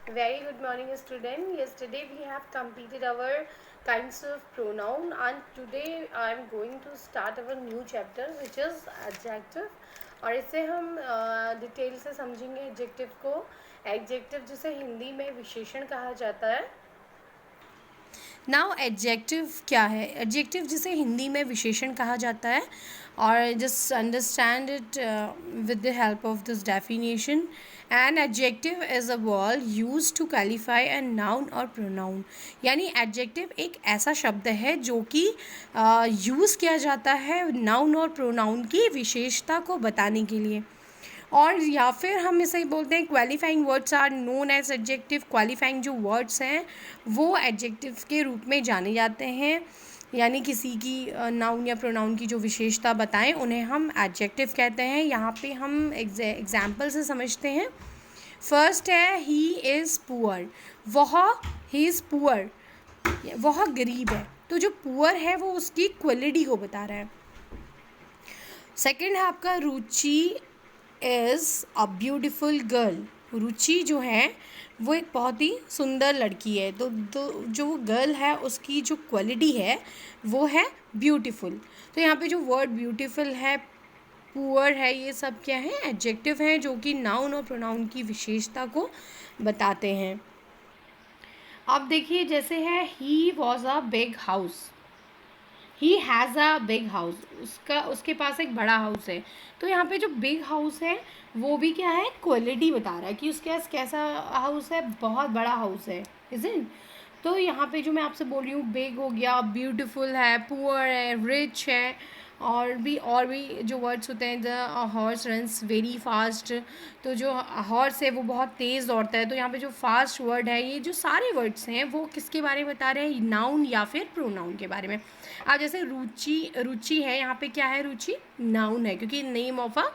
Very good morning, student. Yesterday we have completed our kinds of pronoun, and today I am going to start our new chapter, which is adjective. और इसे हम detail से समझेंगे adjective को. Adjective जिसे हिंदी में विशेषण कहा जाता है. नाउ एडजेक्टिव क्या है? एडजेक्टिव जिसे हिंदी में विशेषण कहा जाता है, और just understand it with the help of this definition. An adjective is a word use to qualify a noun और प्रोनाउन. यानी एडजेक्टिव एक ऐसा शब्द है जो कि यूज़ किया जाता है नाउन और प्रोनाउन की विशेषता को बताने के लिए. और या फिर हम इसे बोलते हैं qualifying words are known as adjective. Qualifying जो वर्ड्स हैं वो एडजेक्टिव के रूप में जाने जाते हैं, यानी किसी की नाउन या प्रोनाउन की जो विशेषता बताएं उन्हें हम एडजेक्टिव कहते हैं. यहाँ पे हम एग्जाम्पल से समझते हैं. फर्स्ट है he is poor. He is poor, वह गरीब है. तो जो पुअर है वो उसकी क्वालिटी को बता रहा है. सेकंड है आपका रुचि इज़ अ ब्यूटिफुल गर्ल. रुचि जो है वो एक बहुत ही सुंदर लड़की है. तो जो गर्ल है उसकी जो क्वालिटी है वो है ब्यूटीफुल. तो यहाँ पे जो वर्ड ब्यूटीफुल है, पुअर है, ये सब क्या है? एडजेक्टिव हैं जो कि नाउन और प्रोनाउन की विशेषता को बताते हैं. अब देखिए, जैसे है he was a big house. He has a big house. उसके पास एक बड़ा हाउस है. तो यहाँ पे जो बिग हाउस है वो भी क्या है? क्वालिटी बता रहा है कि उसके पास कैसा हाउस है, बहुत बड़ा हाउस है. इज़न्ट? तो यहाँ पे जो मैं आपसे बोल रही हूँ, बिग हो गया, ब्यूटीफुल है, पुअर है, रिच है, और भी जो वर्ड्स होते हैं. The horse runs very fast. तो जो हॉर्स है वो बहुत तेज़ दौड़ता है. तो यहाँ पे जो फास्ट वर्ड है, ये जो सारे वर्ड्स हैं वो किसके बारे में बता रहे हैं? नाउन या फिर प्रोनाउन के बारे में. अब जैसे रुचि है, यहाँ पे क्या है? रुचि नाउन है क्योंकि नेम ऑफ अ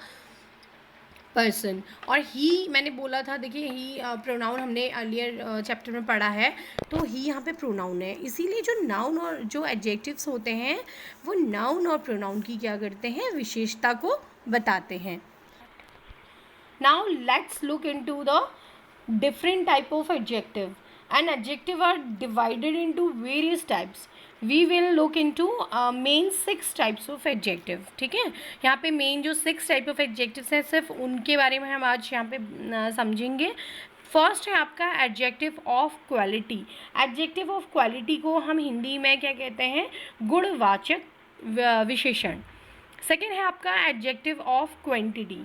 पर्सन. और ही मैंने बोला था, देखिए ही प्रोनाउन हमने अर्लियर चैप्टर में पढ़ा है. तो ही यहाँ पे प्रोनाउन है. इसीलिए जो नाउन और जो एडजेक्टिव्स होते हैं वो नाउन और प्रोनाउन की क्या करते हैं? विशेषता को बताते हैं. Now let's look into the different type of adjective. And adjective are divided into various types. We will look into main 6 types of adjective. ठीक है, यहाँ पे मेन जो 6 टाइप ऑफ एडजेक्टिव्स हैं सिर्फ उनके बारे में हम आज यहाँ पे समझेंगे. फर्स्ट है आपका adjective of quality. Adjective of quality को हम हिंदी में क्या कहते हैं? गुणवाचक विशेषण. सेकेंड है आपका एडजेक्टिव ऑफ क्वांटिटी,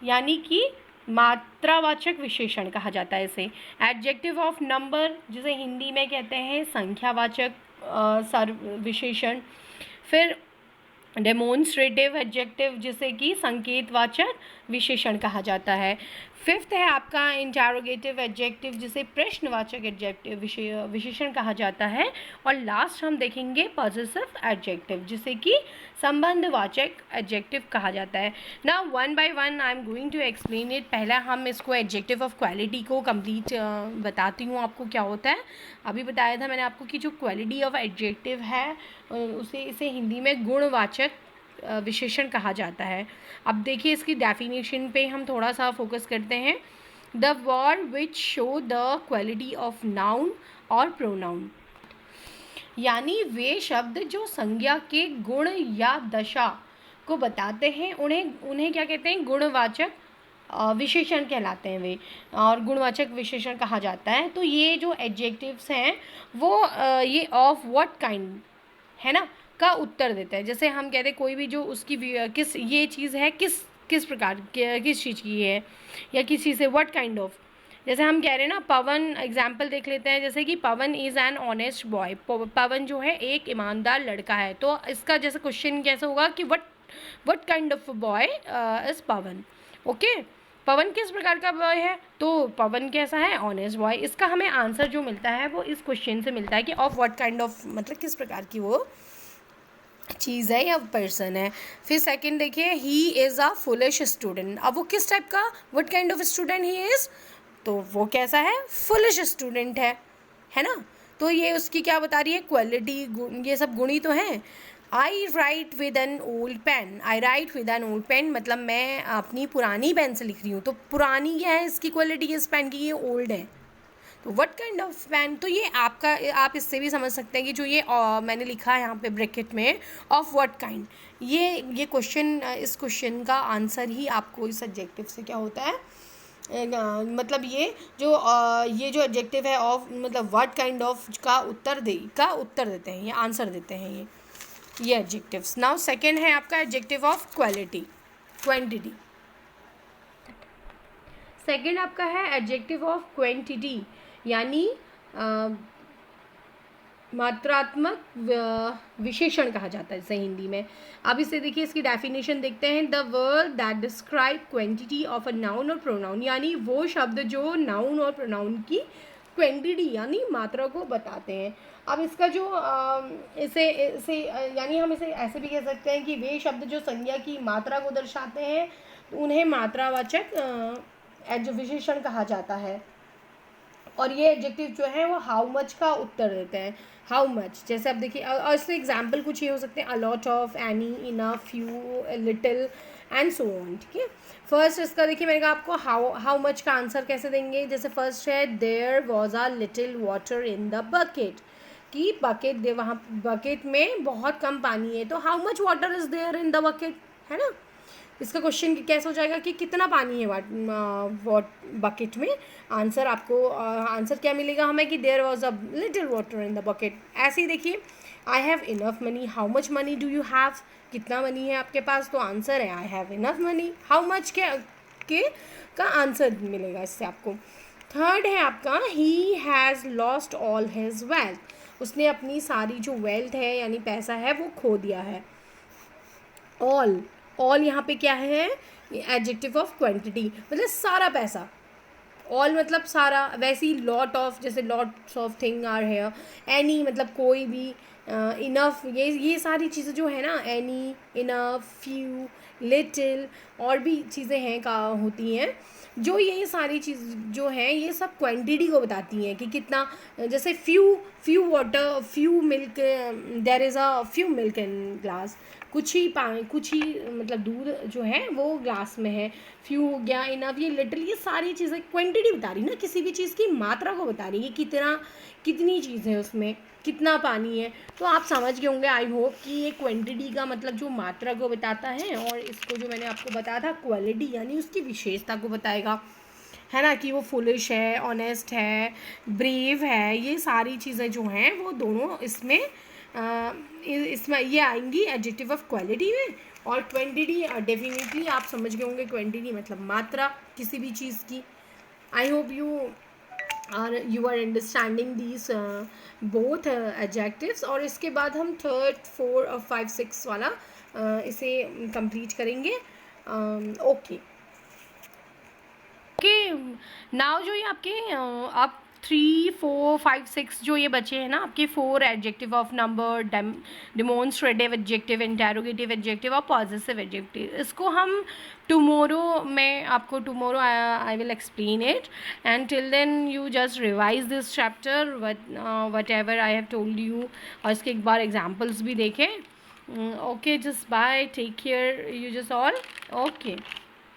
यानी कि मात्रावाचक विशेषण कहा जाता है इसे. एडजेक्टिव ऑफ नंबर, जिसे हिंदी में कहते हैं संख्यावाचक विशेषण. फिर डेमोन्स्ट्रेटिव एडजेक्टिव, जिसे कि संकेतवाचक विशेषण कहा जाता है. फिफ्थ है आपका इंटरोगेटिव एडजेक्टिव, जिसे प्रश्नवाचक एडजेक्टिव विशेषण कहा जाता है. और लास्ट हम देखेंगे पॉसेसिव एडजेक्टिव, जिसे कि संबंधवाचक एडजेक्टिव कहा जाता है. Now one by one I am going to explain it. पहला हम इसको एडजेक्टिव ऑफ क्वालिटी को कंप्लीट बताती हूँ आपको क्या होता है. अभी बताया था मैंने आपको कि जो क्वालिटी ऑफ एडजेक्टिव है इसे हिंदी में गुणवाचक विशेषण कहा जाता है. अब देखिए इसकी डेफिनेशन पे हम थोड़ा सा फोकस करते हैं. The word which show the quality of noun और प्रोनाउन, यानी वे शब्द जो संज्ञा के गुण या दशा को बताते हैं उन्हें क्या कहते हैं? गुणवाचक विशेषण कहलाते हैं वे, और गुणवाचक विशेषण कहा जाता है. तो ये जो एडजेक्टिव्स हैं वो ये ऑफ व्हाट काइंड है ना का उत्तर देता है. जैसे हम कहते हैं कोई भी जो उसकी किस ये चीज़ है, किस प्रकार किस चीज़ की है, या किसी से व्हाट काइंड ऑफ. जैसे हम कह रहे हैं ना, पवन एग्जाम्पल देख लेते हैं. जैसे कि पवन इज़ एन ऑनेस्ट बॉय. पवन जो है एक ईमानदार लड़का है. तो इसका जैसे क्वेश्चन कैसे होगा कि what kind of boy is Pawan. Okay, Pawan किस प्रकार का बॉय है? तो पवन कैसा है? Honest boy. इसका हमें आंसर जो मिलता है वो इस क्वेश्चन से मिलता है कि ऑफ व्हाट काइंड ऑफ मतलब किस प्रकार की वो चीज़ है या पर्सन है. फिर सेकंड देखिए, he is a foolish student. अब वो किस टाइप का, what kind of student he is, तो वो कैसा है? फुलिश स्टूडेंट है ना. तो ये उसकी क्या बता रही है? क्वालिटी. ये सब गुण ही तो हैं. I write with an old pen. I write with an old pen मतलब मैं अपनी पुरानी पेन से लिख रही हूँ. तो पुरानी क्या है इसकी क्वालिटी? इस पेन की ये ओल्ड है. तो व्हाट काइंड ऑफ पेन, तो ये आपका, आप इससे भी समझ सकते हैं कि जो ये मैंने लिखा है यहाँ पे ब्रैकेट में ऑफ व्हाट काइंड, ये क्वेश्चन, इस क्वेश्चन का आंसर ही आपको इस एडजेक्टिव से क्या होता है, मतलब ये जो एडजेक्टिव है ऑफ मतलब व्हाट काइंड ऑफ का उत्तर देते हैं, ये आंसर देते हैं ये एडजेक्टिव्स। नाउ सेकंड है आपका एडजेक्टिव ऑफ क्वांटिटी। सेकंड आपका है एडजेक्टिव ऑफ क्वांटिटी, यानी मात्रात्मक विशेषण कहा जाता है इसे हिंदी में। अब इसे देखिए, इसकी डेफिनेशन देखते हैं। The word that describe quantity of a noun और प्रोनाउन, यानी वो शब्द जो नाउन और प्रोनाउन की क्वांटिटी यानी मात्रा को बताते हैं। अब इसका जो इसे यानी हम इसे ऐसे भी कह सकते हैं कि वे शब्द जो संज्ञा की मात्रा को दर्शाते हैं उन्हें मात्रावाचक जो विशेषण कहा जाता है। और ये एडजेक्टिव जो है वो हाउ मच का उत्तर देते हैं। हाउ मच, जैसे आप देखिए, और इससे एग्जाम्पल कुछ ये हो सकते हैं, a lot of, any, enough, few, little and so on. ठीक है, फर्स्ट इसका देखिए, मैंने कहा आपको हाउ मच का आंसर कैसे देंगे। जैसे फर्स्ट है there was a little water in the bucket, कि बकेट दे, वहाँ बकेट में बहुत कम पानी है, तो how much water is there in the bucket, है ना। इसका क्वेश्चन कैसे हो जाएगा कि कितना पानी है बकेट में। आंसर आपको आंसर क्या मिलेगा हमें कि there was a little water in the bucket. ऐसे ही देखिए, I have enough money, how much money do you have, कितना मनी है आपके पास, तो आंसर है I have enough money. How much के का आंसर मिलेगा इससे आपको। थर्ड है आपका he has lost all his wealth, उसने अपनी सारी जो वेल्थ है यानी पैसा है वो खो दिया है। ऑल यहाँ पे क्या है, एडजेक्टिव ऑफ क्वांटिटी, मतलब सारा पैसा। ऑल मतलब सारा, वैसे ही लॉट ऑफ, जैसे lots of thing are here. Any मतलब कोई भी, इनफ, ये सारी चीज़ें जो है ना, एनी, इनफ, फ्यू, लिटिल, और भी चीज़ें हैं का होती हैं, जो ये सारी चीज़ जो है ये सब क्वांटिटी को बताती हैं कि कितना। जैसे few water, few milk, there is a few milk in glass, कुछ ही मतलब दूध जो है वो ग्लास में है। फ्यू हो गया, इनफ, ये लिटिल, ये सारी चीज़ें क्वांटिटी बता रही ना, किसी भी चीज़ की मात्रा को बता रही है, कितनी चीज़ है उसमें, कितना पानी है। तो आप समझ गए होंगे आई होप कि ये क्वांटिटी का मतलब जो मात्रा को बताता है, और इसको जो मैंने आपको बताया था क्वालिटी यानी उसकी विशेषता को बताएगा, है ना, कि वो फुलिश है, ऑनेस्ट है, ब्रेव है, ये सारी चीज़ें जो हैं वो दोनों इसमें ये आएंगी एडजेक्टिव ऑफ क्वालिटी में। और क्वांटिटी डेफिनेटली आप समझ गए होंगे, क्वांटिटी मतलब मात्रा किसी भी चीज़ की। I hope you are understanding these both adjectives. और इसके बाद हम थर्ड, 4 और 5, 6 वाला इसे कंप्लीट करेंगे। ओके नाउ जो ये आपके आप 3, 4, 5, 6 जो ये बचे हैं ना आपके 4 adjective of number, demonstrative adjective, interrogative adjective और पॉजिटिव एडजेक्टिव, इसको हम टुमोरो में आपको I will explain it, and till then you just revise this chapter whatever I have told you, और इसके एक बार एग्जाम्पल्स भी देखें। Okay, just bye, take care you just all, okay.